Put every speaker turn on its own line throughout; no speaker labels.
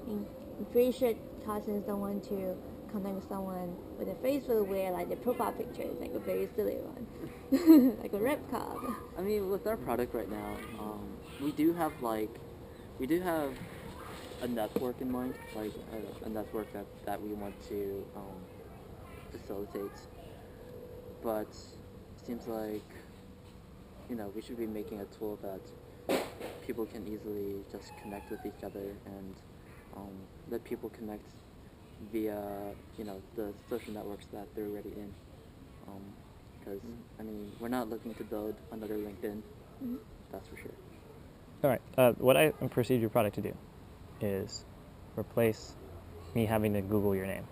I'm pretty sure Tarzans don't want to contact with someone with a Facebook where like the profile picture is like a very silly one, like a rep card.
I mean, with our product right now, we do have a network in mind, like a network that we want to facilitate. But it seems like we should be making a tool that people can easily just connect with each other and let people connect via the social networks that they're already in. Because I mean, we're not looking to build another LinkedIn.
Mm-hmm.
That's for sure.
All right. What I perceive your product to do is replace me having to Google your name.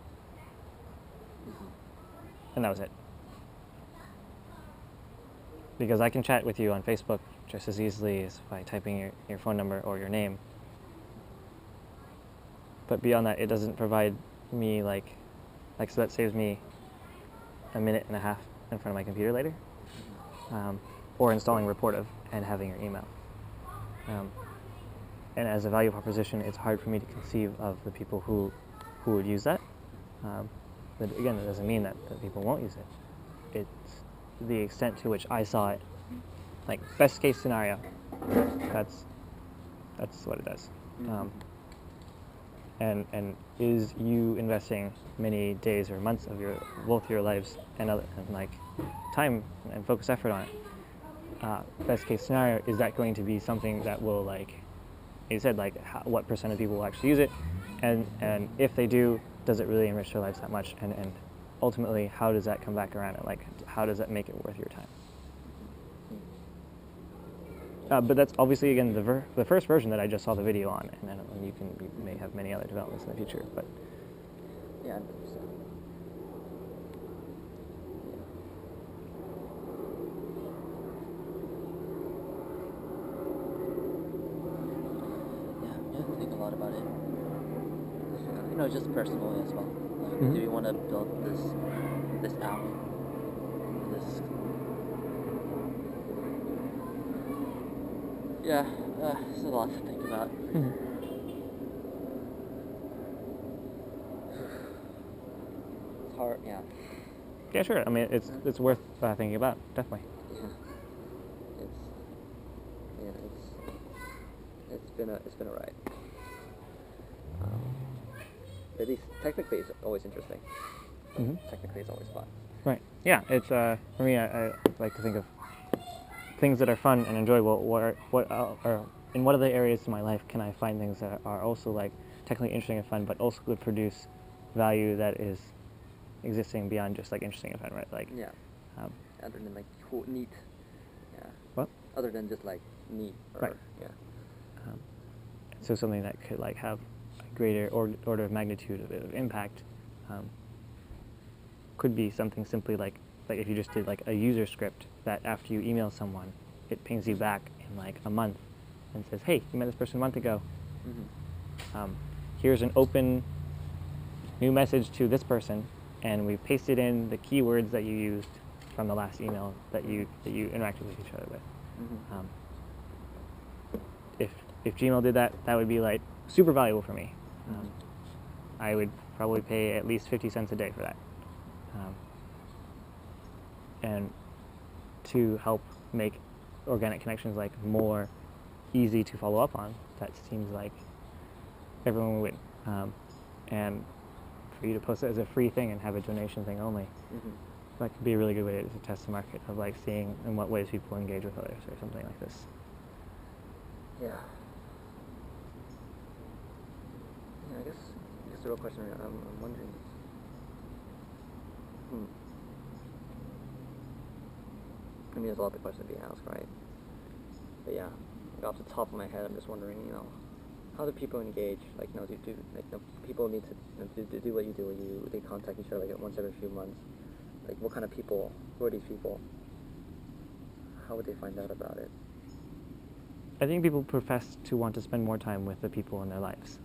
And that was it. Because I can chat with you on Facebook just as easily as by typing your phone number or your name. But beyond that, it doesn't provide me so that saves me a minute and a half in front of my computer later, or installing Reportive and having your email. And as a value proposition, it's hard for me to conceive of the people who would use that. But again, it doesn't mean that people won't use it. It's the extent to which I saw it, like best case scenario. That's what it does. And is you investing many days or months of both your lives and like time and focused effort on it? Best case scenario, is that going to be something that will, like you said, what percent of people will actually use it, and if they do, does it really enrich their lives that much? And ultimately, how does that come back around? And how does that make it worth your time? But that's obviously, again, the first version that I just saw the video on, and then you may have many other developments in the future. But
yeah, 100%. Yeah, you have to think a lot about it. Just personally as well. Like, do you want to build this app? Yeah, there's a lot to think about. It's hard, yeah.
Yeah, sure. I mean, it's worth thinking about, definitely.
Yeah. It's been a ride. At least technically, it's always interesting. Technically, it's always fun.
Right. Yeah. It's for me. I like to think of things that are fun and enjoyable. In what other areas of my life can I find things that are also like technically interesting and fun, but also would produce value that is existing beyond just like interesting and fun, right? Like
other than like cool, neat. Yeah.
What?
Other than just like neat.
Right.
Yeah.
So something that could like have a greater order of magnitude of impact could be something simply like if you just did like a user script that after you email someone, it pings you back in like a month and says, hey, you met this person a month ago. Here's an open new message to this person, and we've pasted in the keywords that you used from the last email that you interacted with each other with. If Gmail did that, that would be like super valuable for me. I would probably pay at least 50 cents a day for that. And to help make organic connections like more easy to follow up on, that seems like everyone would win. And for you to post it as a free thing and have a donation thing only, that could be a really good way to test the market of like seeing in what ways people engage with others or something like this.
Yeah. I guess the real question I'm wondering is, I mean, there's a lot of questions being asked, right? But yeah, off the top of my head, I'm just wondering, how do people engage? Like, people need to do what you do. They contact each other like once every few months. Like, what kind of people? Who are these people? How would they find out about it?
I think people profess to want to spend more time with the people in their lives.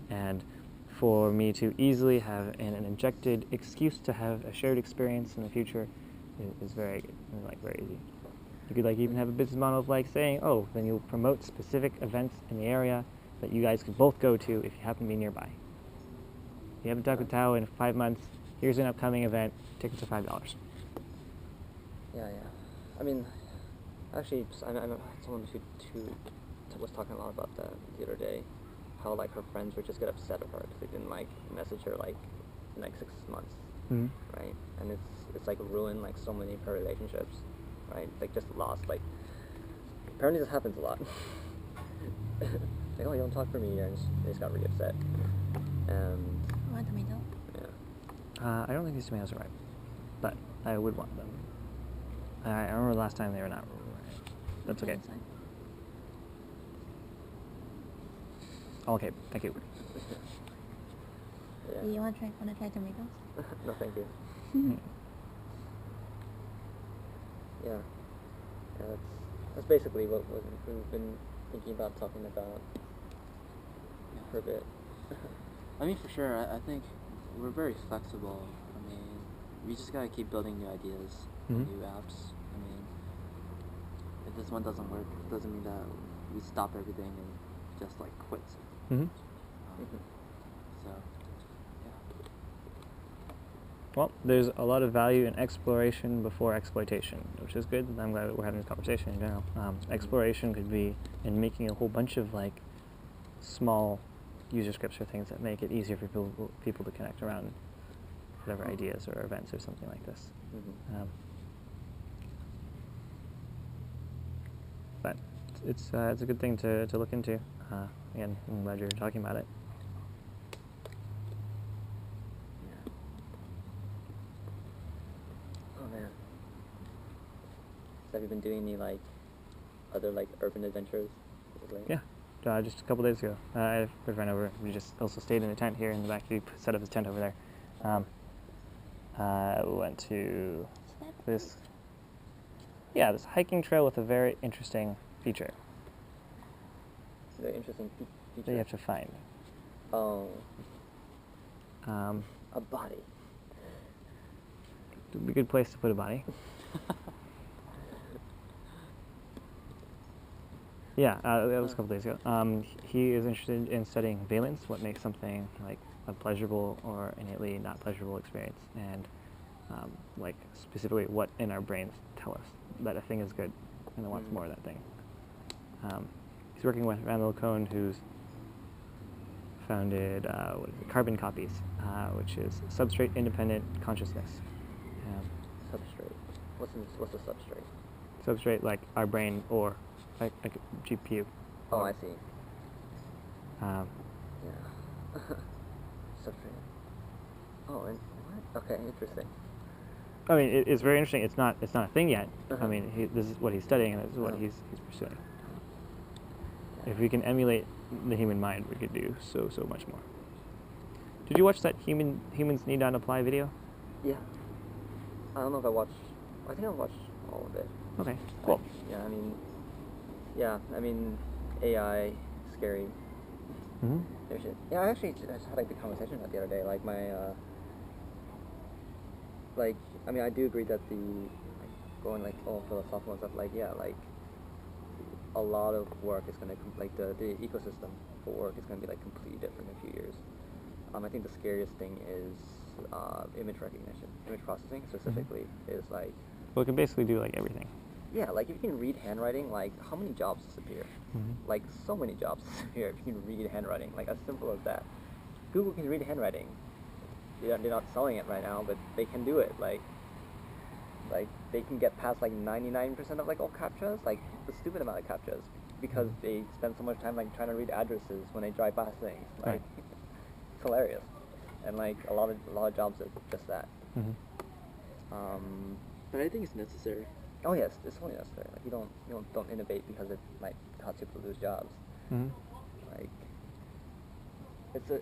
And for me to easily have an injected excuse to have a shared experience in the future is very easy. You could even have a business model of saying, oh, then you'll promote specific events in the area, that you guys could both go to if you happen to be nearby. If you haven't talked with Thao in 5 months, here's an upcoming event. Tickets are $5.
Yeah. I mean, actually, I know someone who was talking a lot about that the other day. How like her friends would just get upset at her because they didn't like message her like in like 6 months, right? And it's like ruined like so many of her relationships, right? Like just lost. Like apparently this happens a lot. Like, oh, you don't talk for me, and they just got really upset. And
Want tomato?
yeah.
I don't think these tomatoes are ripe, but I would want them. I remember the last time they were not ripe. That's okay. Okay, thank you.
Yeah.
Do you want to try tomatoes?
No, thank you. Yeah. That's basically what we've been thinking about talking about for a bit. I mean, for sure, I think we're very flexible. I mean, we just gotta keep building new ideas, new apps. I mean, if this one doesn't work, it doesn't mean that we stop everything and just like quit. So, yeah.
Well, there's a lot of value in exploration before exploitation, which is good. I'm glad that we're having this conversation in general. Exploration could be in making a whole bunch of like small user scripts or things that make it easier for people to connect around whatever ideas or events or something like this. But it's a good thing to look into. Again, I'm glad you're talking about it.
Oh man. Have you been doing any like other like urban adventures lately?
Yeah, just a couple days ago. I ran over. We just also stayed in a tent here in the back. He set up his tent over there. Went to this hiking trail with a very interesting feature
Very interesting feature.
that you have to find.
Oh. A body.
It'd be a good place to put a body. Yeah, that was a couple days ago. He is interested in studying valence, what makes something like a pleasurable or innately not pleasurable experience, and like specifically what in our brains tell us that a thing is good and it wants more of that thing. He's working with Randall Cohn, who's founded Carbon Copies, which is substrate independent consciousness.
Substrate. What's a substrate?
Substrate like our brain or like a GPU.
Oh, I see.
Um,
Yeah. Substrate. Oh, and what? Okay, interesting.
I mean, it's very interesting. It's not a thing yet. I mean, this is what he's studying, and this is what he's pursuing. If we can emulate the human mind, we could do so much more. Did you watch that Humans Need Not Apply video?
Yeah. I don't know if I watched. I think I watched all of it.
Okay, cool.
I mean, AI, scary.
Mm-hmm.
Yeah, I actually just had like the conversation about the other day. Like my, I do agree that going like all philosophical and stuff. Like a lot of work is gonna the ecosystem for work is gonna be like completely different in a few years. I think the scariest thing is image recognition, image processing specifically is like.
Well, it can basically do like everything.
Yeah, like if you can read handwriting, like how many jobs disappear? Like so many jobs disappear if you can read handwriting, like as simple as that. Google can read handwriting. They're not selling it right now, but they can do it. Like they can get past like 99% of like all CAPTCHAs, like the stupid amount of CAPTCHAs, because they spend so much time like trying to read addresses when they drive past things. Like it's hilarious, and like a lot of jobs are just that. But I think it's necessary. Oh yes, it's totally necessary. Like you don't innovate because it might cause people to lose jobs. Like it's a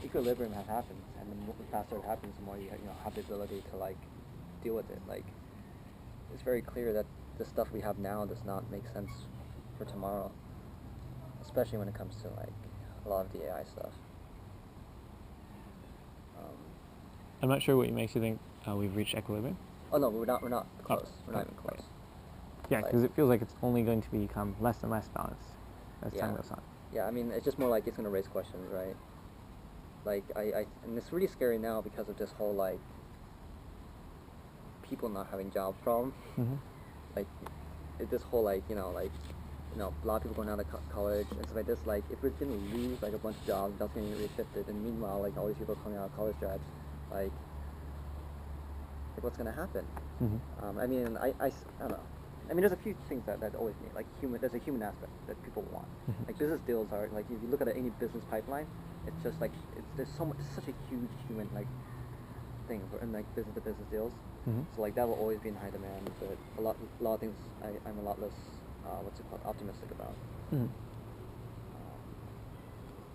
equilibrium that happens, and the faster it happens, the more you have the ability to like deal with it. Like it's very clear that the stuff we have now does not make sense for tomorrow, especially when it comes to like a lot of the AI stuff.
I'm not sure what makes you think we've reached equilibrium.
Oh no, we're not close. We're not even close.
Yeah, because it feels like it's only going to become less and less balanced as time goes on.
Yeah, I mean, it's just more like it's gonna raise questions, right? Like, and it's really scary now because of this whole, like, people not having jobs problem.
Mm-hmm.
Like, this whole, like, a lot of people going out of college and stuff like this. Like, if we're gonna lose, like, a bunch of jobs, that's gonna get shifted, and meanwhile, like, all these people coming out of college grads, like what's gonna happen?
Mm-hmm.
I mean, I don't know. I mean, there's a few things that always need, like, there's a human aspect that people want.
Mhm.
Like, business deals are, like, if you look at any business pipeline, it's just, like, there's so much, it's such a huge human, like, thing, and, like, business-to-business deals.
Mm-hmm.
So, like, that will always be in high demand, but a lot of things I'm a lot less, optimistic about.
Mm-hmm.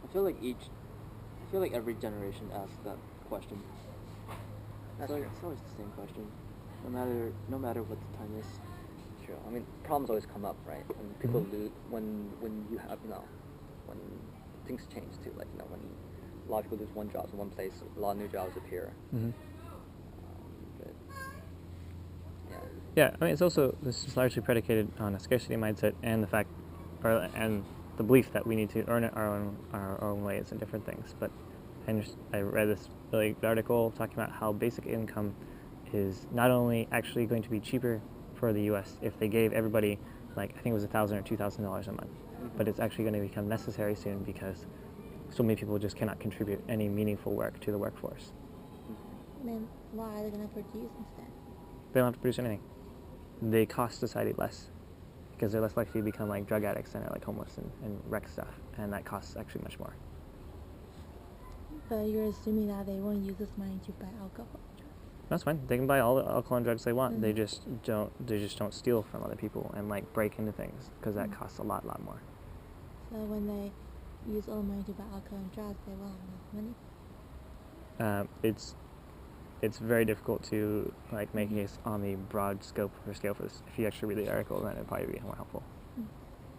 I feel like every generation asks that question. It's always the same question, no matter what the time is. True. I mean, problems always come up, right? When people lose, when you have, when things change too. Like, when a lot of people lose one job in one place, a lot of new jobs appear.
Mm-hmm.
But yeah.
Yeah, I mean, this is largely predicated on a scarcity mindset and the fact, and the belief that we need to earn it our own ways and different things. But I read this really good article talking about how basic income is not only actually going to be cheaper for the U.S. if they gave everybody, like, I think it was $1,000 or $2,000 a month, but it's actually going to become necessary soon because so many people just cannot contribute any meaningful work to the workforce.
Then why are they gonna produce instead?
They don't have to produce anything. They cost society less because they're less likely to become like drug addicts and are like homeless and wreck stuff, and that costs actually much more.
But you're assuming that they won't use this money to buy alcohol.
That's fine. They can buy all the alcohol and drugs they want.
Mm-hmm.
They just don't steal from other people and like break into things because that costs a lot more.
So when they use all the money to buy alcohol and drugs, they will have enough money.
It's very difficult to like make a case on the broad scope or scale for this. If you actually read the article, then it'd probably be more helpful.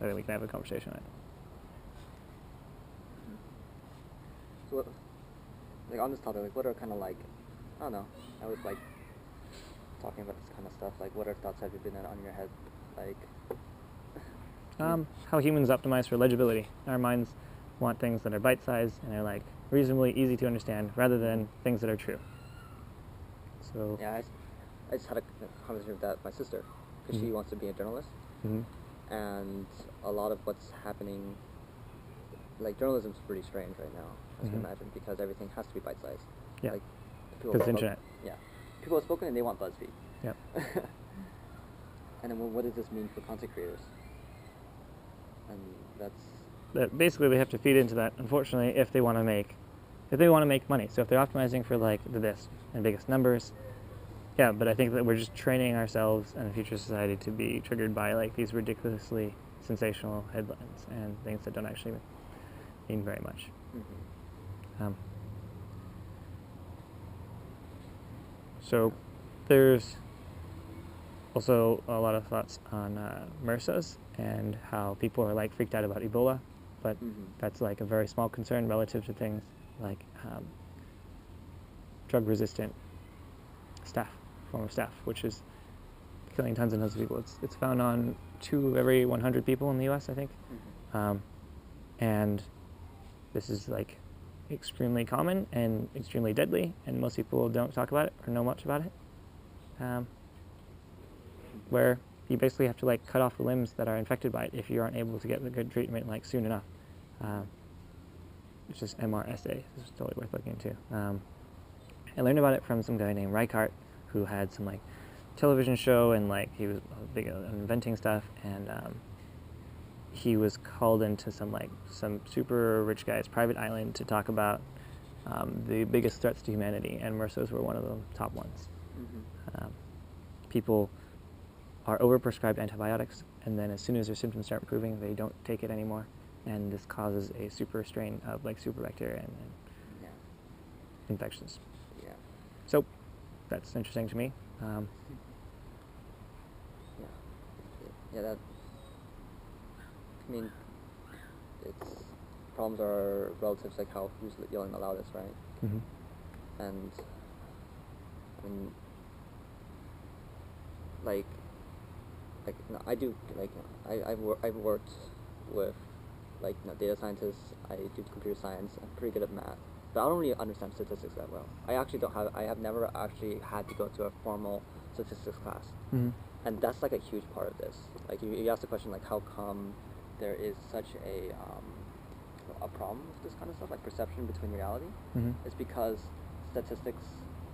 I think we can have a conversation on it.
So, like, on this topic, like, what are kind of, like, I don't know, I was, like, talking about this kind of stuff, like, what are thoughts have you been on your head, like?
How humans optimize for legibility. Our minds want things that are bite-sized and are like reasonably easy to understand rather than things that are true. So
Yeah, I just had a conversation with my sister, because she wants to be a journalist, and a lot of what's happening, like, journalism's pretty strange right now, as you can imagine, because everything has to be bite-sized.
Yeah.
Like,
because the internet.
Yeah. People have spoken and they want BuzzFeed.
Yep.
And then what does this mean for content creators? And
That basically they have to feed into that, unfortunately, if they want to make money. So if they're optimizing for like the best and biggest numbers, yeah, but I think that we're just training ourselves and the future society to be triggered by like these ridiculously sensational headlines and things that don't actually mean very much. So there's also a lot of thoughts on MRSAs and how people are like freaked out about Ebola, but that's like a very small concern relative to things like drug-resistant form of staph, which is killing tons and tons of people. It's found on 2 of every 100 people in the U.S., I think, and this is like extremely common and extremely deadly, and most people don't talk about it or know much about it. Where you basically have to like cut off the limbs that are infected by it if you aren't able to get the good treatment like soon enough. It's just MRSA. It's totally worth looking into. I learned about it from some guy named Reichardt, who had some like television show and like he was big on inventing stuff, and he was called into some super rich guy's private island to talk about the biggest threats to humanity, and MRSAs were one of the top ones. People are overprescribed antibiotics, and then as soon as their symptoms start improving, they don't take it anymore, and this causes a super strain of like superbacteria and infections.
Yeah.
So that's interesting to me.
Yeah, that, I mean, it's, problems are relative to like who's yelling the loudest, right? And, I mean, like, no, I do, like, I've worked with like data scientists. I do computer science. I'm pretty good at math, but I don't really understand statistics that well. I have never actually had to go to a formal statistics class, and that's like a huge part of this. Like you ask the question like how come there is such a problem with this kind of stuff, like perception between reality. It's because statistics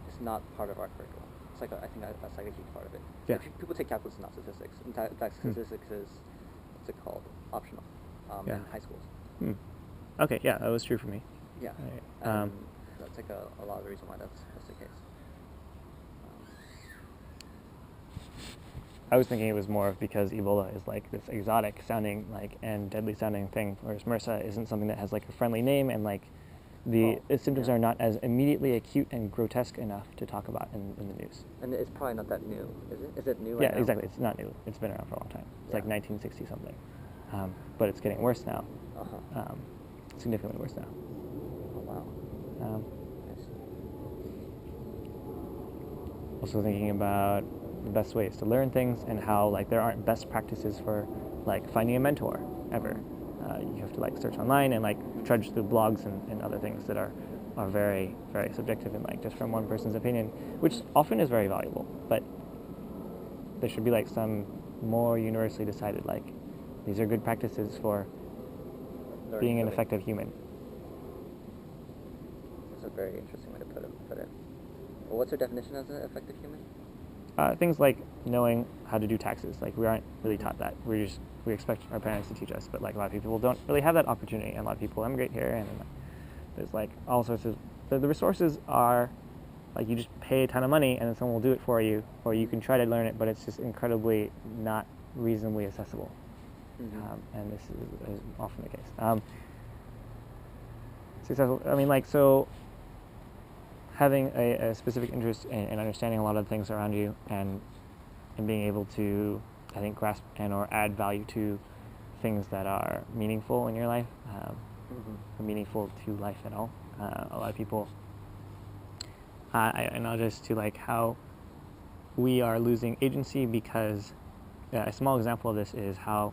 is not part of our curriculum. It's like I think that's like a huge part of it.
Yeah.
People take calculus, not statistics. In fact, statistics is what's it called? Optional
Yeah.
in high schools.
Okay, yeah, that was true for me.
Yeah.
Right.
That's like a lot of the reason why that's the case.
I was thinking it was more because Ebola is like this exotic sounding and deadly sounding thing, whereas MRSA isn't something that has like a friendly name, and like the symptoms are not as immediately acute and grotesque enough to talk about in the news.
And it's probably not that new, is it? Is it new?
Yeah,
right now?
exactly. It's not new. It's been around for a long time. It's like 1960 something, but it's getting worse now. Significantly worse now.
Oh wow. Nice.
Also thinking about the best ways to learn things and how like there aren't best practices for like finding a mentor ever. You have to like search online and like trudge through blogs and other things that are very, very subjective and like just from one person's opinion, which often is very valuable, but there should be like some more universally decided like these are good practices for being an effective human.
That's a very interesting way to put it. Well, what's your definition as an effective human?
Things like knowing how to do taxes. Like we aren't really taught that. We expect our parents to teach us, but like a lot of people don't really have that opportunity. And a lot of people emigrate here, and there's like all sorts of the resources are like you just pay a ton of money and then someone will do it for you, or you can try to learn it, but it's just incredibly not reasonably accessible. And this is often the case. Successful. I mean, like so. Having a specific interest in understanding a lot of things around you and being able to, I think, grasp and or add value to things that are meaningful in your life, or meaningful to life at all. A lot of people, I know just to like how we are losing agency because a small example of this is how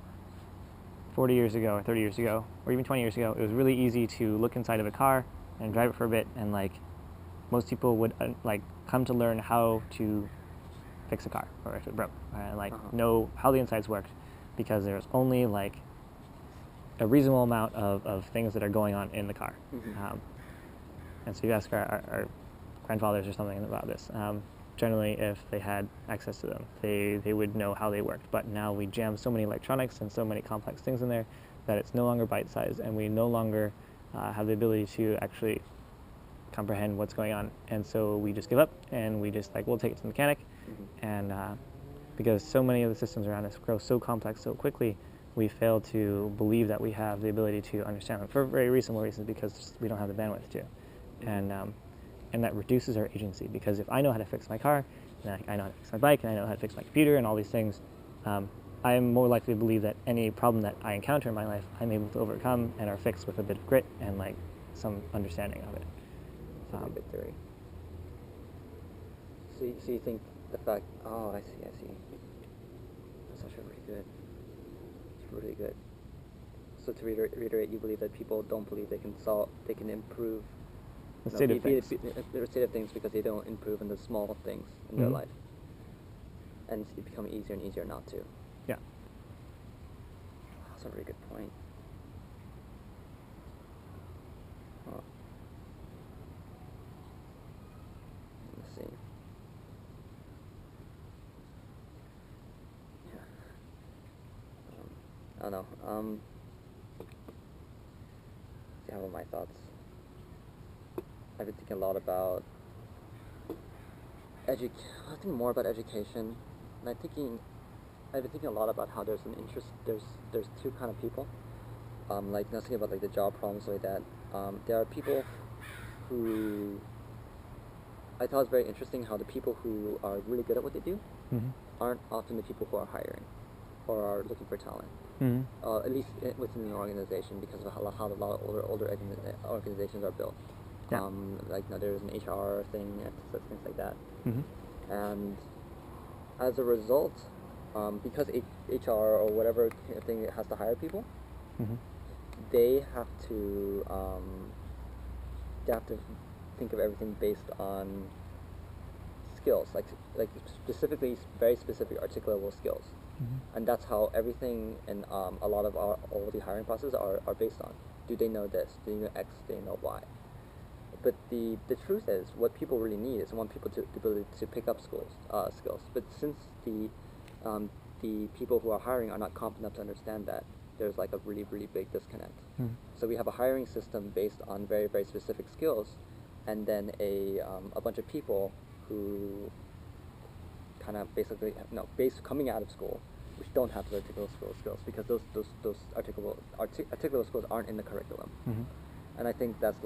40 years ago or 30 years ago or even 20 years ago, it was really easy to look inside of a car and drive it for a bit and like most people would like come to learn how to fix a car or if it broke, and know how the insides worked, because there's only like a reasonable amount of things that are going on in the car. And so you ask our grandfathers or something about this. Generally, if they had access to them, they would know how they worked. But now we jam so many electronics and so many complex things in there that it's no longer bite-sized, and we no longer have the ability to actually comprehend what's going on, and so we just give up and we just like we'll take it to the mechanic, and because so many of the systems around us grow so complex so quickly, we fail to believe that we have the ability to understand them for very reasonable reasons, because we don't have the bandwidth to, and that reduces our agency, because if I know how to fix my car, and I know how to fix my bike, and I know how to fix my computer and all these things, I am more likely to believe that any problem that I encounter in my life I'm able to overcome and are fixed with a bit of grit and like some understanding of it.
Good theory. So you think the fact? Oh, I see. That's actually really good. It's really good. So to reiterate, you believe that people don't believe they can improve
the state of things.
The state of things because they don't improve in the small things in their life, and it's becoming easier and easier not to.
Yeah.
That's a really good point. Huh. Let's see. Yeah. I don't know. See, how are my thoughts? I've been thinking a lot about I think more about education, and I've been thinking a lot about how there's an interest. There's two kind of people. Like not thinking about like the job problems like that. There are people who I thought it was very interesting how the people who are really good at what they do aren't often the people who are hiring or are looking for talent. At least within an organization, because of how a lot of older organizations are built.
Yeah.
Like there's an HR thing, things like that. And as a result, because HR or whatever thing has to hire people, they have to they have to think of everything based on skills, like specifically very specific articulable skills, and that's how everything and a lot of all the hiring processes are based on. Do they know this? Do they know X? Do they know Y? But the truth is, what people really need is want people to the ability to pick up skills. But since the people who are hiring are not competent enough to understand that, there's like a really big disconnect. So we have a hiring system based on very specific skills, and then a bunch of people who kind of basically coming out of school, which don't have those articulable skills because those articulable skills aren't in the curriculum. And I think that's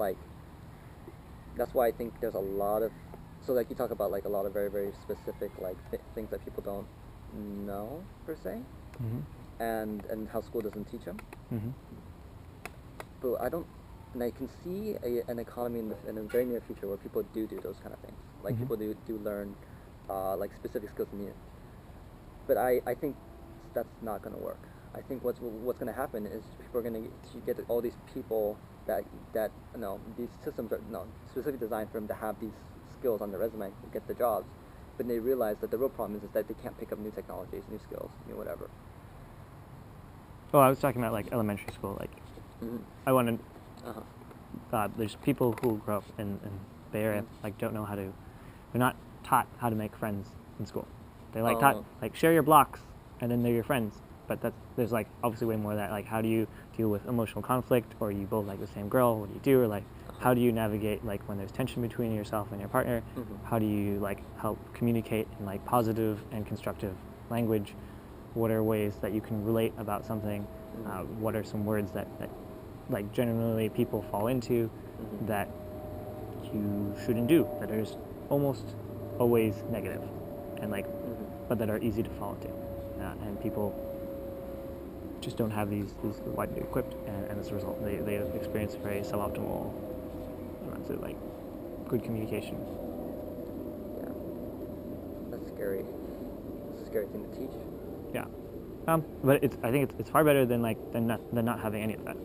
why I think there's a lot of, so like you talk about like a lot of very specific like things that people don't know per se, and how school doesn't teach them. But I can see an economy in the very near future where people do those kind of things. Like people do learn like specific skills needed. But I think that's not going to work. I think what's going to happen is people are going to get all these people that these systems are specifically designed for them to have these skills on their resume to get the jobs, but they realize that the real problem is that they can't pick up new technologies, new skills, new whatever.
Oh, I was talking about like elementary school. Like, I want to. There's people who grow up in Bay Area like don't know how to. They're not taught how to make friends in school. They like taught like share your blocks, and then they're your friends. But there's like obviously way more of that. Like, how do you deal with emotional conflict, or you both like the same girl? What do you do? Or like, how do you navigate like when there's tension between yourself and your partner? How do you like help communicate in like positive and constructive language? What are ways that you can relate about something? What are some words that like generally people fall into that you shouldn't do, that are just almost always negative, and like but that are easy to fall into, and people just don't have these widely equipped, and as a result they experience very suboptimal amounts of like good communication.
Yeah, that's scary. It's a scary thing to teach.
Yeah, but I think it's far better than not having any of that,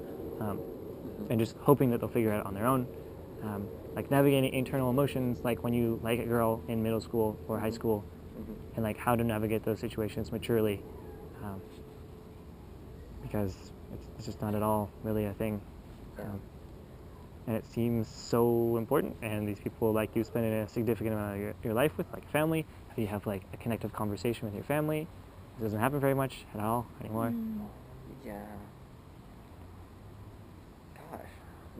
and just hoping that they'll figure it out on their own. Like navigating internal emotions, like when you like a girl in middle school or high school, and like how to navigate those situations maturely, because it's just not at all really a thing, and it seems so important. And these people like you spending a significant amount of your life with, like family. How you have like a connective conversation with your family. It doesn't happen very much at all anymore.
Yeah. Gosh,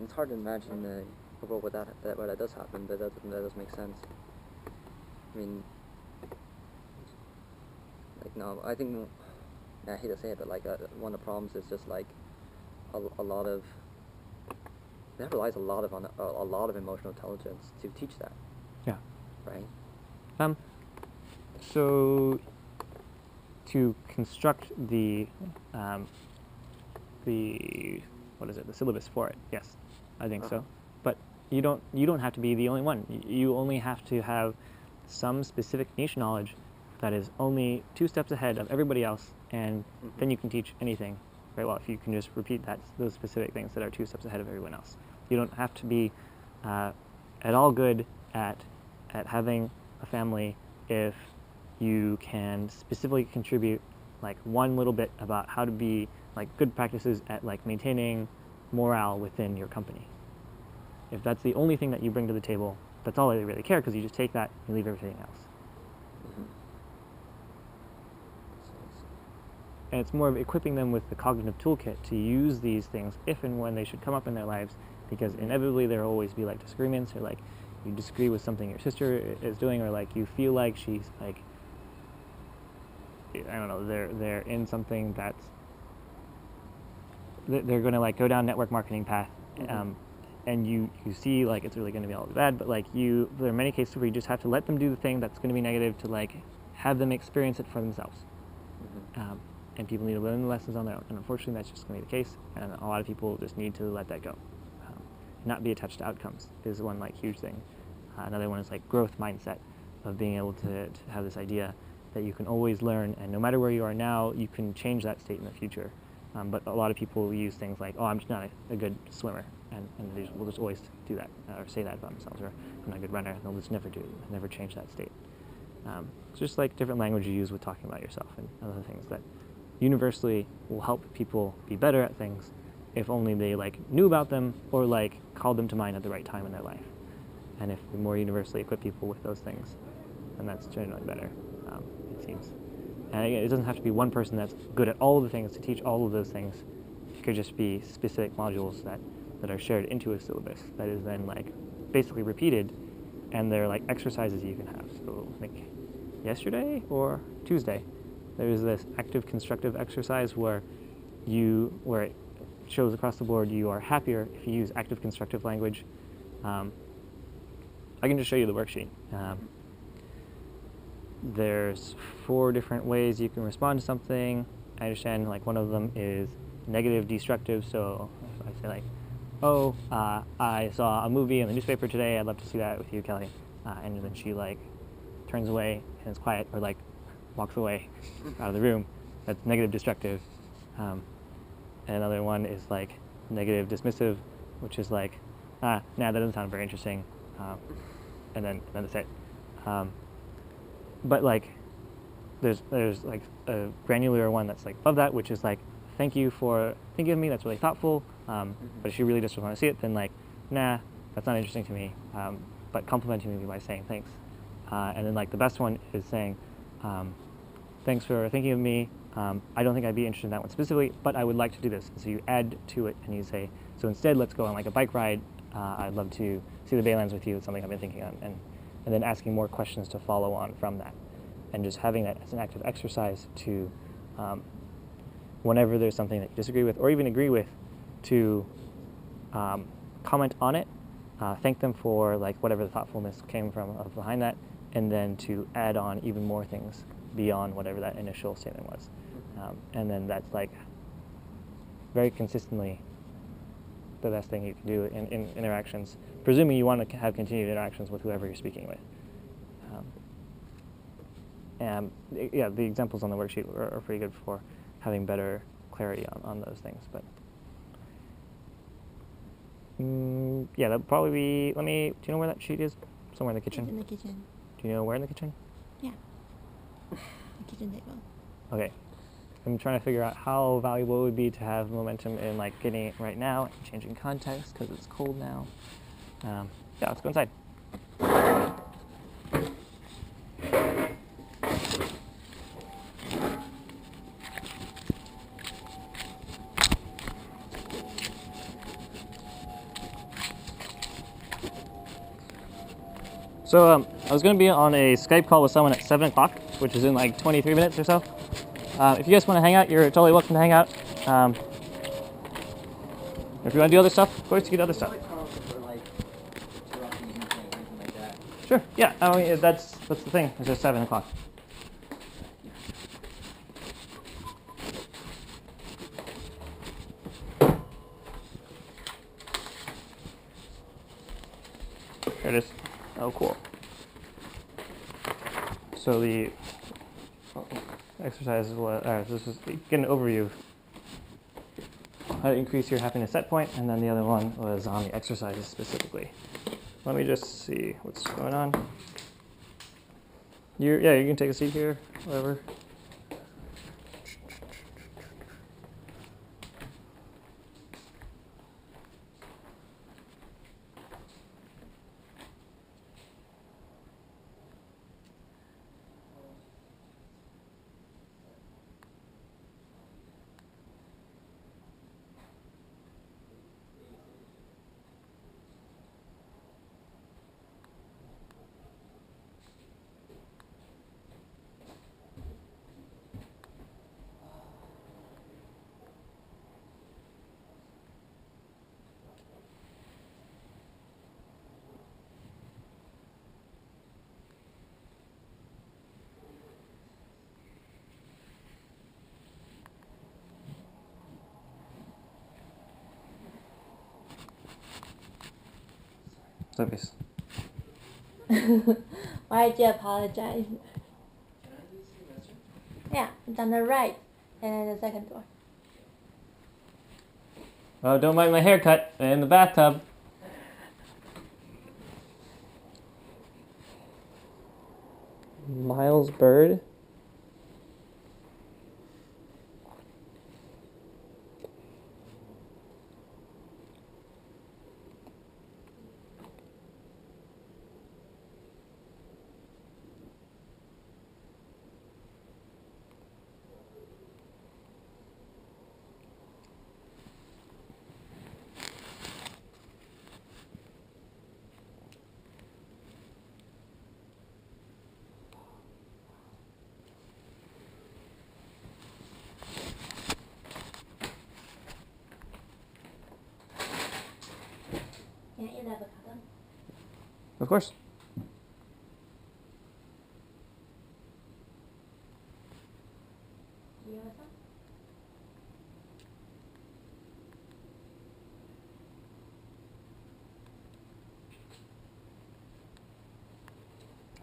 it's hard to imagine a world where that does happen, but that does make sense. I mean, like no, I think I hate to say it, but like one of the problems is just like a lot of that relies a lot of emotional intelligence to teach that.
Yeah.
Right.
So to construct the what is it? The syllabus for it. Yes, I think so. But you don't have to be the only one. You only have to have some specific niche knowledge that is only 2 steps ahead of everybody else, and then you can teach anything very well if you can just repeat those specific things that are 2 steps ahead of everyone else. You don't have to be at all good at having a family if you can specifically contribute like one little bit about how to be like good practices at like maintaining morale within your company. If that's the only thing that you bring to the table, that's all they really care, because you just take that and leave everything else. And it's more of equipping them with the cognitive toolkit to use these things if and when they should come up in their lives, because inevitably there will always be like disagreements, or like you disagree with something your sister is doing, or like you feel like she's like, I don't know, they're in something that's, they're going to like go down network marketing path, and you see like it's really going to be all bad, but like there are many cases where you just have to let them do the thing that's going to be negative to like have them experience it for themselves. And people need to learn the lessons on their own, and unfortunately that's just going to be the case, and a lot of people just need to let that go. Not be attached to outcomes is one like huge thing. Another one is like growth mindset, of being able to have this idea that you can always learn, and no matter where you are now, you can change that state in the future. But a lot of people use things like, oh, I'm just not a good swimmer, and they will just always do that, or say that about themselves, or I'm not a good runner, and they'll just never do it, never change that state. It's just like different language you use with talking about yourself and other things that universally will help people be better at things if only they like knew about them or like called them to mind at the right time in their life. And if we more universally equip people with those things, then that's generally better, it seems. And again, it doesn't have to be one person that's good at all of the things to teach all of those things. It could just be specific modules that are shared into a syllabus that is then like basically repeated, and they're like exercises you can have. So like yesterday or Tuesday, there was this active constructive exercise where it shows across the board you are happier if you use active constructive language. I can just show you the worksheet. There's 4 different ways you can respond to something. I understand like one of them is negative destructive, so I say like, oh, I saw a movie in the newspaper today, I'd love to see that with you, Kelly. And then she like turns away and is quiet, or like walks away out of the room. That's negative destructive. And another one is like negative dismissive, which is like, nah, that doesn't sound very interesting. And then that's it. But like, there's like a granular one that's like above that, which is like, thank you for thinking of me, that's really thoughtful. But if you really just want to see it, then like, nah, that's not interesting to me. But complimenting me by saying thanks. And then like the best one is saying, thanks for thinking of me. I don't think I'd be interested in that one specifically, but I would like to do this. So you add to it and you say, so instead let's go on like a bike ride. I'd love to see the Baylands with you. It's something I've been thinking on. And then asking more questions to follow on from that. And just having that as an active exercise to, whenever there's something that you disagree with or even agree with, to comment on it, thank them for like whatever the thoughtfulness came from behind that, and then to add on even more things beyond whatever that initial statement was. And then that's like very consistently the best thing you can do in interactions, presuming you want to have continued interactions with whoever you're speaking with. And yeah, the examples on the worksheet are pretty good for having better clarity on those things. But yeah, that'll probably be, do you know where that sheet is? Somewhere in the kitchen?
It's in the kitchen.
Do you know where in the kitchen?
Yeah. The kitchen table.
Okay. I'm trying to figure out how valuable it would be to have momentum in like getting it right now and changing context because it's cold now. Yeah, let's go inside. So I was going to be on a Skype call with someone at 7 o'clock, which is in like 23 minutes or so. If you guys want to hang out, you're totally welcome to hang out. If you want to do other stuff, of course you can do other stuff. Sure, yeah, I mean, that's the thing, it's just 7 o'clock. There it is. Oh, cool. So the exercise was, this is get an overview of how to increase your happiness set point, and then the other one was on the exercises specifically. Let me just see what's going on. You can take a seat here, whatever. Service.
Why did you apologize? Yeah, it's on the right, and then the second door.
Oh, don't mind my haircut in the bathtub. Miles Bird.
Can I eat avocado?
Of course.
Do you want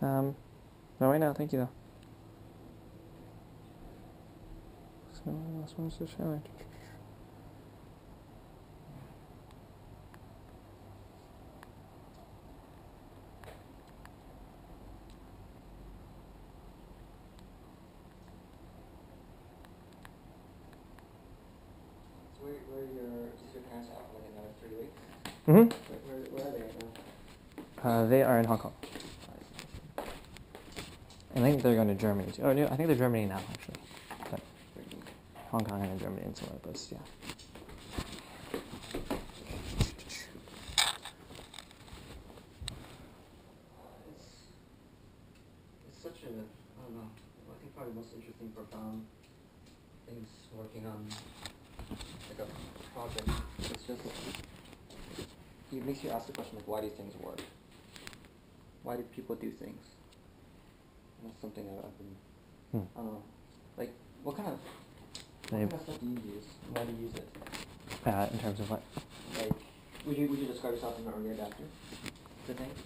some?
No, right now, thank you though. So, last one's the shower.
So where are your parents out like another 3 weeks?
Mm-hmm.
Where are they right now?
They are in Hong Kong. I think they're going to Germany too. Oh, no, I think they're Germany now, actually. But Hong Kong and Germany and some other places, yeah.
It's such a, I don't know, I think probably the most interesting, profound things working on like a project. It's just, it makes you ask the question like, why do things work? Why do people do things? And that's something that I've been, I don't know, like what kind of stuff do you use? Why do you use it?
In terms of what?
Like, would you describe yourself as an early adapter to things?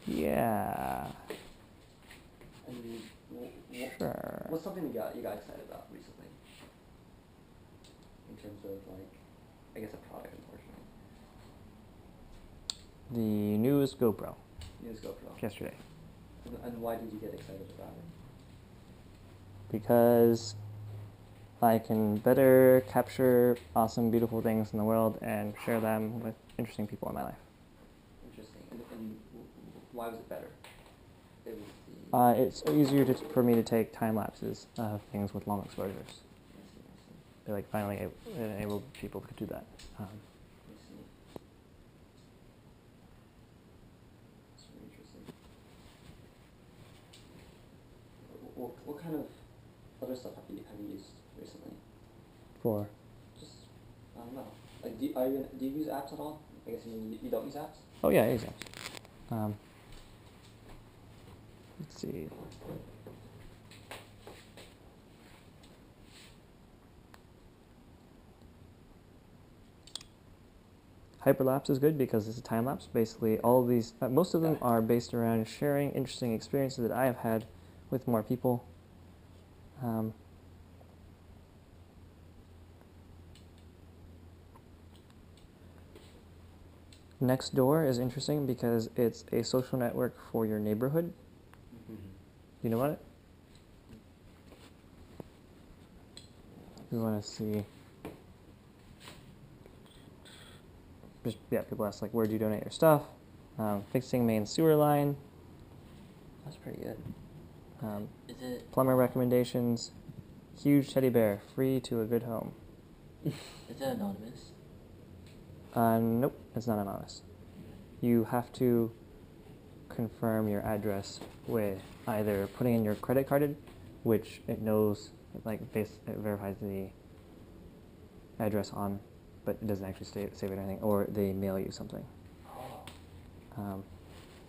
Yeah.
And
Sure.
what's something you got excited about recently? In terms of like, I guess a product, unfortunately.
The newest GoPro.
News GoPro.
Yesterday.
And why did you get excited about it?
Because I can better capture awesome, beautiful things in the world and share them with interesting people in my life.
Interesting. And why was it better? It was the...
It's easier for me to take time lapses of things with long exposures.
I see.
They finally enable people to do that.
I see. That's really interesting. What kind of other stuff have you used recently?
For
Just, I don't know. Like, do you use apps at all? I guess you don't use apps?
oh yeah, apps. Let's see. Hyperlapse is good because it's a time lapse. Basically, all of these, most of them are based around sharing interesting experiences that I have had with more people. Nextdoor is interesting because it's a social network for your neighborhood.
Mm-hmm.
You know about it? We want to see. Just, yeah, people ask like, where do you donate your stuff? Fixing main sewer line.
That's pretty good. Is it...
Plumber recommendations. Huge teddy bear, free to a good home.
Is it anonymous?
Nope, it's not anonymous. You have to confirm your address with either putting in your credit card, which it knows, like it verifies the address on, but it doesn't actually save it or anything, or they mail you something.
Oh.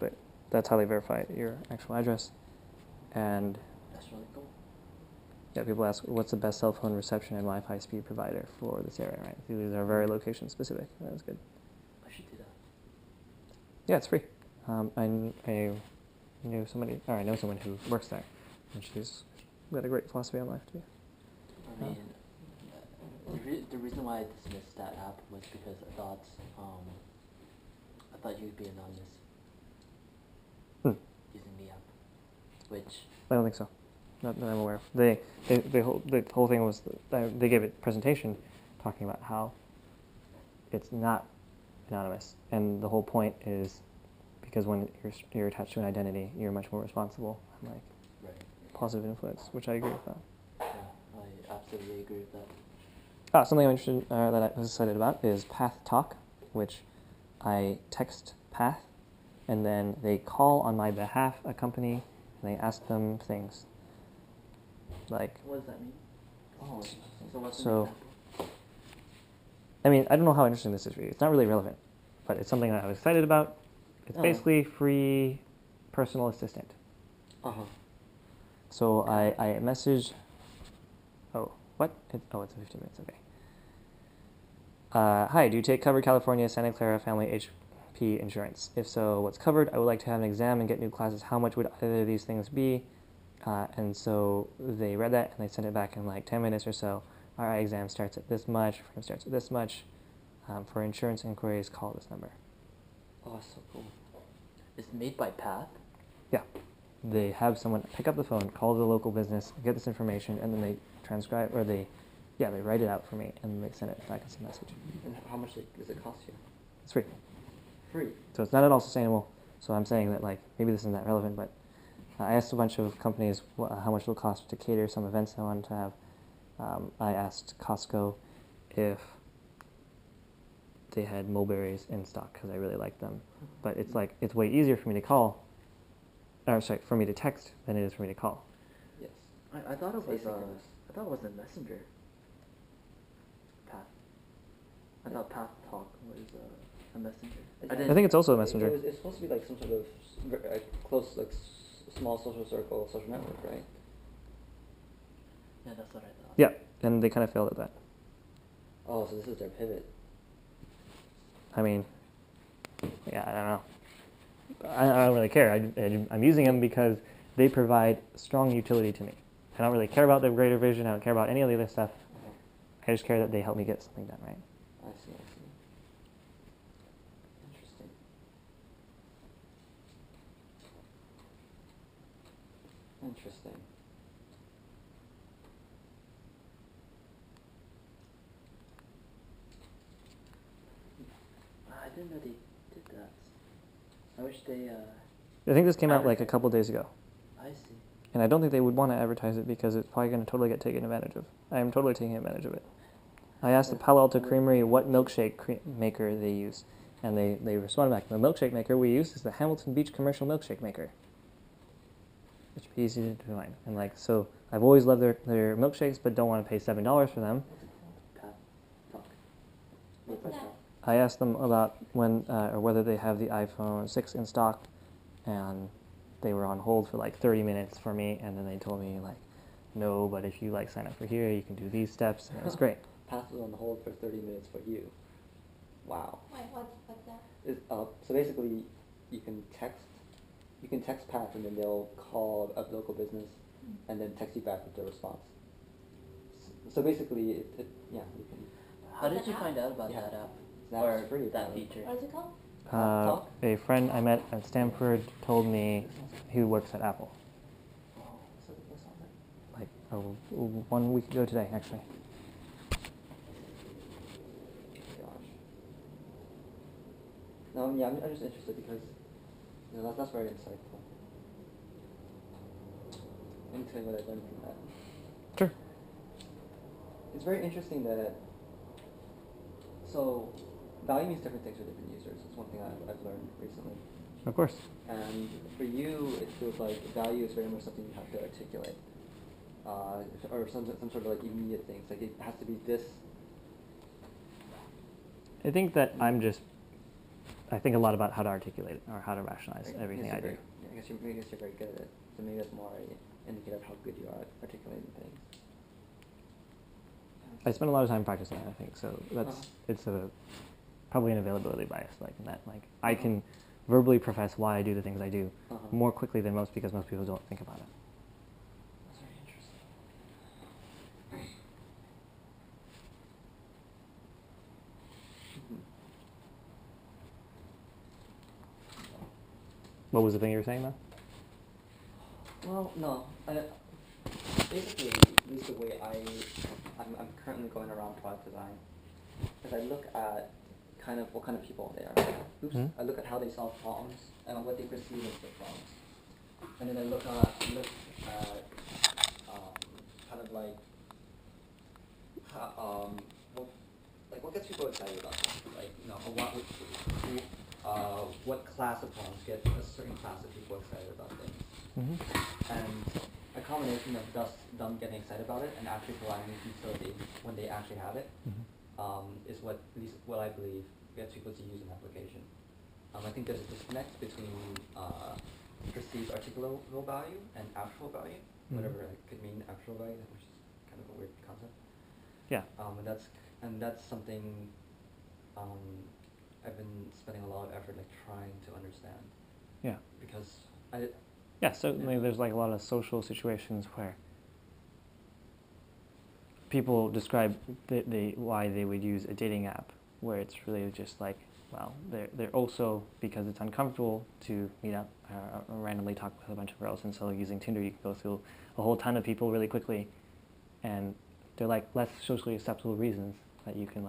But that's how they verify your actual address. And
That's really cool.
yeah, people ask, what's the best cell phone reception and Wi-Fi speed provider for this area, right? These are very location specific. That's good.
I should do that.
Yeah, it's free. I knew somebody, or I know someone who works there, and she's got a great philosophy on life too.
I mean, the reason why I dismissed that app was because I thought you'd be anonymous using the app, which
I don't think so. Not that I'm aware of. The whole thing was they gave a presentation talking about how it's not anonymous, and the whole point is because when you're attached to an identity, you're much more responsible and like
right.
positive influence, which I agree with that.
Yeah, I absolutely agree with that.
Something I'm interested that I was excited about is Path Talk, which I text Path, and then they call on my behalf a company, and they ask them things. Like,
What does that mean? Oh, so what's an
so,
example?
I mean, I don't know how interesting this is for you. It's not really relevant, but it's something that I was excited about. It's basically free personal assistant. So I messaged. Oh, what? It's 15 minutes. Okay. Hi, do you take covered California Santa Clara Family HP insurance? If so, what's covered? I would like to have an exam and get new classes. How much would either of these things be? And so they read that and they sent it back in like 10 minutes or so. Our eye exam starts at this much, frame starts at this much. For insurance inquiries, call this number.
Oh, so cool. It's made by Path?
Yeah. They have someone pick up the phone, call the local business, get this information, and then they transcribe, or they write it out for me, and they send it back as a message.
And how much does it cost you?
It's free.
Free?
So it's not at all sustainable. So I'm saying that, like, maybe this isn't that relevant, but I asked a bunch of companies how much it will cost to cater some events I wanted to have. I asked Costco if they had mulberries in stock because I really liked them. But it's like, it's way easier for me to call, or sorry, for me to text than it is for me to call.
Yes. I thought it was a messenger. Path. I thought Path Talk was a messenger.
I think it's also a messenger.
It's supposed to be like some sort of close, like small social circle, social network, right?
Yeah, that's what I thought.
Yeah, and they kind of failed at that.
Oh, so this is their pivot.
I mean, yeah, I don't know. I don't really care. I'm using them because they provide strong utility to me. I don't really care about the greater vision. I don't care about any of the other stuff. I just care that they help me get something done right.
I see. Interesting. Interesting.
I didn't know they did that. I wish they,
I think this came out like a couple days ago.
I see.
And I don't think they would want to advertise it because it's probably going to totally get taken advantage of. I am totally taking advantage of it. I asked the Palo Alto Creamery what milkshake maker they use, and they responded back, the milkshake maker we use is the Hamilton Beach commercial milkshake maker. Which would be easy to find. And like, so I've always loved their milkshakes, but don't want to pay $7 for them.
Path Talk.
What's that?
I asked them about when or whether they have the iPhone 6 in stock, and they were on hold for like 30 minutes for me, and then they told me like, no, but if you like sign up for here, you can do these steps, and it was great.
Path was on hold for 30 minutes for you. Wow.
Wait, what's that?
So basically, you can text Path, and then they'll call a local business, and then text you back with their response. So basically, you can.
How did you find out about that app?
That's
Or
free,
that
apparently.
feature?
What is it called?
Talk?
A friend I met at Stanford told me who works at Apple.
Oh, so it was on there.
Like 1 week ago today, actually.
Gosh. No, yeah, I'm just interested because that's very insightful. Let me tell you what I learned from that.
Sure.
It's very interesting that. So, value means different things for different users. It's one thing I've learned recently.
Of course.
And for you, it feels like value is very much something you have to articulate, or some sort of like immediate things. Like it has to be this.
I think that I think a lot about how to articulate it or how to rationalize everything I do.
I guess you're very good at it. So maybe that's more an indicator of how good you are at articulating things.
I spend a lot of time practicing it, I think, so it's probably an availability bias, like in that, like I can verbally profess why I do the things I do more quickly than most because most people don't think about it.
That's very interesting.
What was the thing you were saying though?
Well, no. Basically, at least the way I'm currently going around product design is I look at what kind of people they are. Oops.
Mhm.
I look at how they solve problems and what they perceive as the problems. And then I look at kind of like how, what gets people excited about things. Like, you know, what class of problems get a certain class of people excited about things.
Mm-hmm.
And a combination of them getting excited about it and actually providing utility when they actually have it is what, at least what I believe, gets people to use an application. I think there's a disconnect between perceived articulable value and actual value, whatever it could mean, actual value, which is kind of a weird concept.
Yeah.
And that's something I've been spending a lot of effort trying to understand.
Yeah.
Because
Yeah, certainly there's like a lot of social situations where people describe why they would use a dating app, where it's really just like, well, they're also, because it's uncomfortable to meet up or randomly talk with a bunch of girls, and so using Tinder you can go through a whole ton of people really quickly, and they're like less socially acceptable reasons that you can like